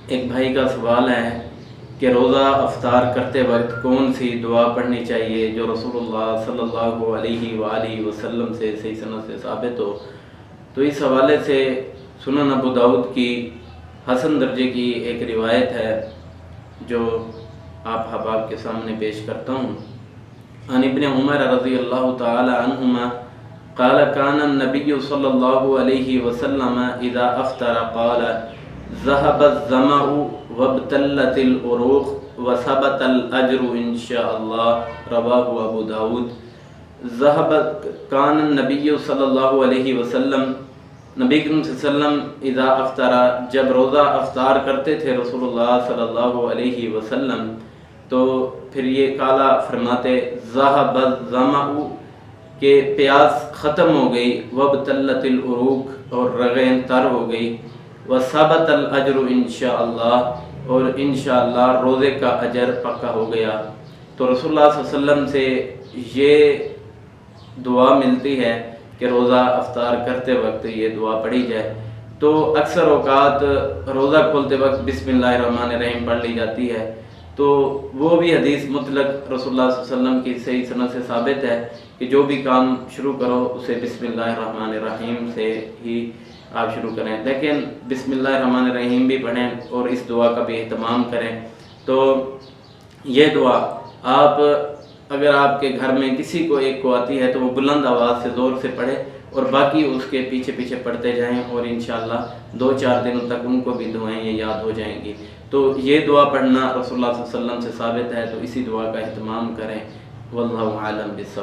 ایک بھائی کا سوال ہے کہ روزہ افطار کرتے وقت کون سی دعا پڑھنی چاہیے جو رسول اللہ صلی اللہ علیہ وآلہ وسلم سے صحیح سند سے ثابت ہو۔ تو اس حوالے سے سنن ابو داؤد کی حسن درجے کی ایک روایت ہے جو آپ احباب کے سامنے پیش کرتا ہوں۔ عن ابن عمر رضی اللہ تعالی عنہما قال كان النبي صلی اللہ علیہ وسلم اذا افطر قال ذهب الظمأ وابتلت العروق وثبت الاجر ان شاء اللہ، رواہ ابو داود۔ کان النبی صلی اللہ علیہ وسلم، نبی کریم صلی اللہ علیہ وسلم اذا افطر، جب روزہ افطار کرتے تھے رسول اللہ صلی اللہ علیہ وسلم، تو پھر یہ کالا فرماتے ذهب الظمأ کہ پیاس ختم ہو گئی، وابتلت العروق اور رگیں تر ہو گئی، وثبت الاجر انشاءاللہ اور انشاءاللہ روزے کا اجر پکا ہو گیا۔ تو رسول اللہ صلی اللہ علیہ وسلم سے یہ دعا ملتی ہے کہ روزہ افطار کرتے وقت یہ دعا پڑھی جائے۔ تو اکثر اوقات روزہ کھولتے وقت بسم اللہ الرحمن الرحیم پڑھ لی جاتی ہے، تو وہ بھی حدیث مطلق رسول اللہ صلی اللہ علیہ وسلم کی صحیح سند سے ثابت ہے کہ جو بھی کام شروع کرو اسے بسم اللہ الرحمن الرحیم سے ہی آپ شروع کریں، لیکن بسم اللہ الرحمن الرحیم بھی پڑھیں اور اس دعا کا بھی اہتمام کریں۔ تو یہ دعا آپ اگر آپ کے گھر میں کسی کو ایک کو آتی ہے تو وہ بلند آواز سے زور سے پڑھے اور باقی اس کے پیچھے پیچھے پڑھتے جائیں، اور انشاءاللہ 2-4 دنوں تک ان کو بھی دعائیں یہ یاد ہو جائیں گی۔ تو یہ دعا پڑھنا رسول اللہ صلی اللہ علیہ وسلم سے ثابت ہے، تو اسی دعا کا اہتمام کریں۔ واللہ عالم بالصواب۔